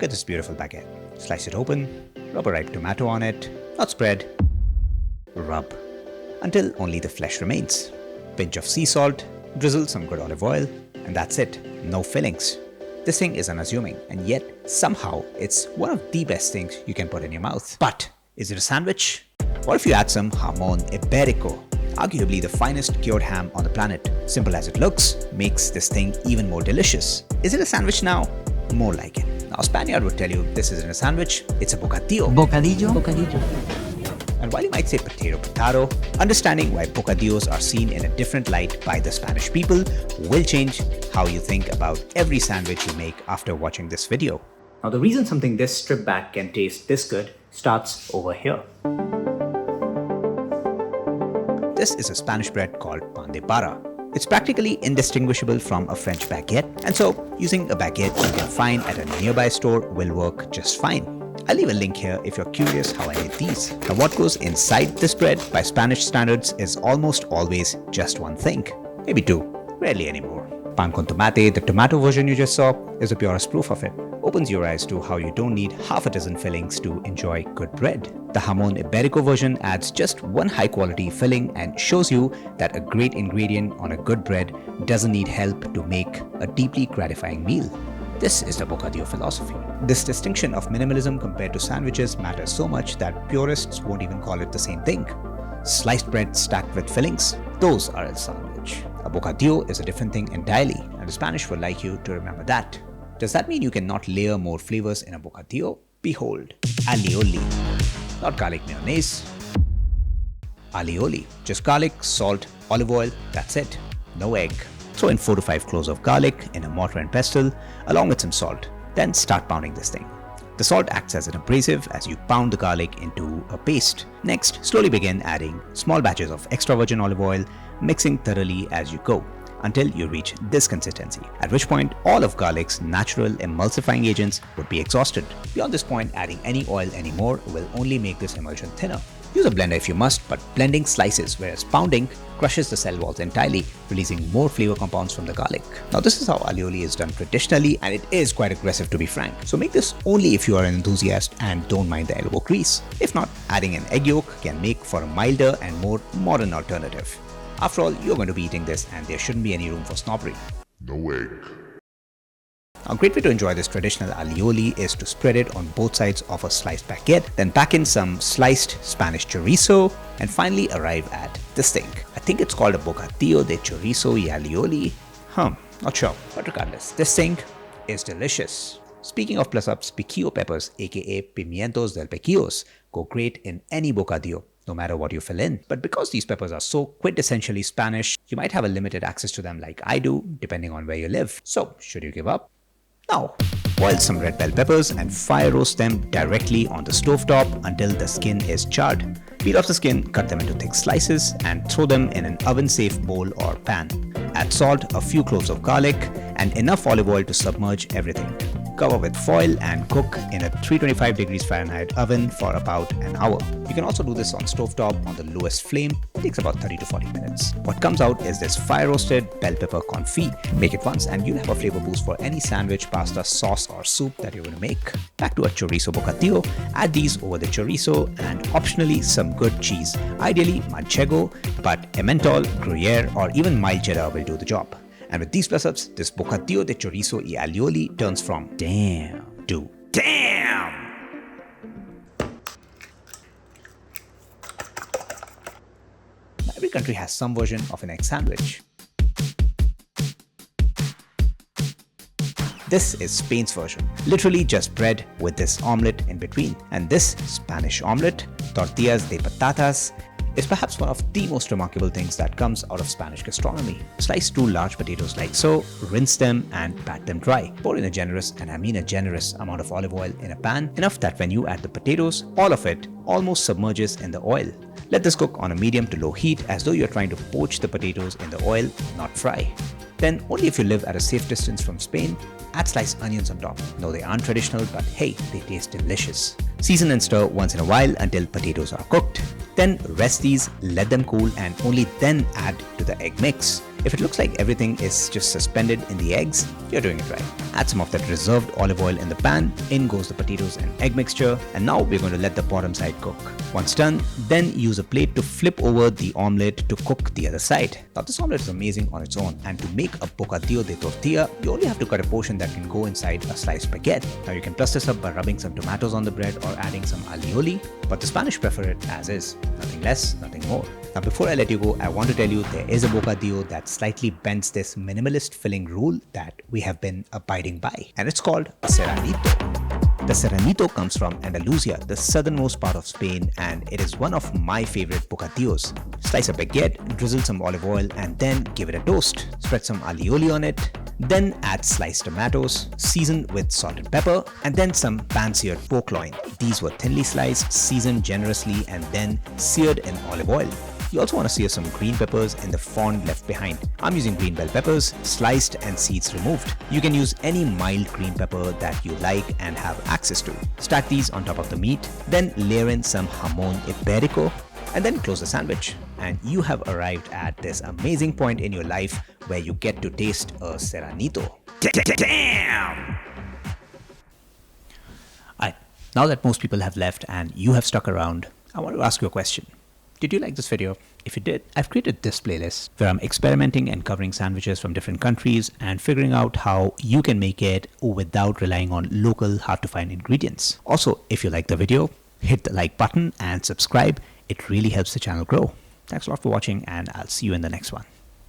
Look at this beautiful baguette. Slice it open, rub a ripe tomato on it, not spread, rub until only the flesh remains. Pinch of sea salt, drizzle some good olive oil, and that's it. No fillings. This thing is unassuming, and yet somehow it's one of the best things you can put in your mouth. But is it a sandwich? What if you add some jamón ibérico? Arguably the finest cured ham on the planet. Simple as it looks, makes this thing even more delicious. Is it a sandwich now? More like it. Now, a Spaniard would tell you this isn't a sandwich, it's a bocadillo. Bocadillo. And while you might say potato, understanding why bocadillos are seen in a different light by the Spanish people will change how you think about every sandwich you make after watching this video. Now, the reason something this stripped back can taste this good starts over here. This is a Spanish bread called pan de barra. It's practically indistinguishable from a French baguette, and so using a baguette you can find at a nearby store will work just fine. I'll leave a link here if you're curious how I made these. Now, what goes inside this bread by Spanish standards is almost always just one thing. Maybe two, rarely anymore. Pan con tomate, the tomato version you just saw, is the purest proof of it. Opens your eyes to how you don't need half a dozen fillings to enjoy good bread. The jamón ibérico version adds just one high quality filling and shows you that a great ingredient on a good bread doesn't need help to make a deeply gratifying meal. This is the Bocadillo philosophy. This distinction of minimalism compared to sandwiches matters so much that purists won't even call it the same thing. Sliced bread stacked with fillings, those are a sandwich. A bocadillo is a different thing entirely, and the Spanish would like you to remember that. Does that mean you cannot layer more flavors in a bocadillo? Behold, alioli. Not garlic mayonnaise. Alioli. Just garlic, salt, olive oil, that's it. No egg. Throw in 4 to 5 cloves of garlic in a mortar and pestle along with some salt. Then start pounding this thing. The salt acts as an abrasive as you pound the garlic into a paste. Next, slowly begin adding small batches of extra virgin olive oil, mixing thoroughly as you go until you reach this consistency, at which point all of garlic's natural emulsifying agents would be exhausted. Beyond this point, adding any oil anymore will only make this emulsion thinner. Use a blender if you must, but blending slices, whereas pounding crushes the cell walls entirely, releasing more flavor compounds from the garlic. Now, this is how alioli is done traditionally, and it is quite aggressive to be frank. So make this only if you are an enthusiast and don't mind the elbow grease. If not, adding an egg yolk can make for a milder and more modern alternative. After all, you're going to be eating this and there shouldn't be any room for snobbery. No egg. A great way to enjoy this traditional alioli is to spread it on both sides of a sliced baguette, then pack in some sliced Spanish chorizo, and finally arrive at this thing. I think it's called a bocadillo de chorizo y alioli. Not sure. But regardless, this thing is delicious. Speaking of plus-ups, piquillo peppers, aka pimientos del piquillos, go great in any bocadillo, no matter what you fill in. But because these peppers are so quintessentially Spanish, you might have a limited access to them like I do, depending on where you live. So, should you give up? Now, boil some red bell peppers and fire roast them directly on the stovetop until the skin is charred. Peel off the skin, cut them into thick slices, and throw them in an oven-safe bowl or pan. Add salt, a few cloves of garlic, and enough olive oil to submerge everything. Cover with foil and cook in a 325 degrees Fahrenheit oven for about an hour. You can also do this on stovetop on the lowest flame. It takes about 30 to 40 minutes. What comes out is this fire-roasted bell pepper confit. Make it once and you'll have a flavor boost for any sandwich, pasta, sauce or soup that you're going to make. Back to a chorizo bocadillo. Add these over the chorizo and optionally some good cheese. Ideally manchego, but Emmental, Gruyere or even mild cheddar will do the job. And with these plus-ups, this bocadillo de chorizo y alioli turns from damn to damn! Now, every country has some version of an egg sandwich. This is Spain's version, literally just bread with this omelette in between. And this Spanish omelette, tortillas de patatas, is perhaps one of the most remarkable things that comes out of Spanish gastronomy. Slice 2 large potatoes like so, rinse them and pat them dry. Pour in a generous, and I mean a generous amount of olive oil in a pan, enough that when you add the potatoes, all of it almost submerges in the oil. Let this cook on a medium to low heat as though you're trying to poach the potatoes in the oil, not fry. Then, only if you live at a safe distance from Spain, add sliced onions on top. No, they aren't traditional, but hey, they taste delicious. Season and stir once in a while until potatoes are cooked. Then rest these, let them cool, and only then add to the egg mix. If it looks like everything is just suspended in the eggs, you're doing it right. Add some of that reserved olive oil in the pan, in goes the potatoes and egg mixture, and now we're going to let the bottom side cook. Once done, then use a plate to flip over the omelette to cook the other side. Now this omelette is amazing on its own, and to make a bocadillo de tortilla, you only have to cut a portion that can go inside a sliced baguette. Now you can plus this up by rubbing some tomatoes on the bread or adding some alioli, but the Spanish prefer it as is. Nothing less, nothing more. Now before I let you go, I want to tell you there is a bocadillo that slightly bends this minimalist filling rule that we have been abiding by, and it's called a Serranito. The Serranito comes from Andalusia, the southernmost part of Spain, and it is one of my favorite bocadillos. Slice a baguette, drizzle some olive oil, and then give it a toast. Spread some alioli on it, then add sliced tomatoes, season with salt and pepper, and then some pan-seared pork loin. These were thinly sliced, seasoned generously, and then seared in olive oil. You also want to sear some green peppers in the fond left behind. I'm using green bell peppers, sliced and seeds removed. You can use any mild green pepper that you like and have access to. Stack these on top of the meat, then layer in some jamón ibérico, and then close the sandwich. And you have arrived at this amazing point in your life where you get to taste a Serranito. Damn! Alright, now that most people have left and you have stuck around, I want to ask you a question. Did you like this video? If you did, I've created this playlist where I'm experimenting and covering sandwiches from different countries and figuring out how you can make it without relying on local, hard to find ingredients. Also, if you like the video, hit the like button and subscribe. It really helps the channel grow. Thanks a lot for watching, and I'll see you in the next one.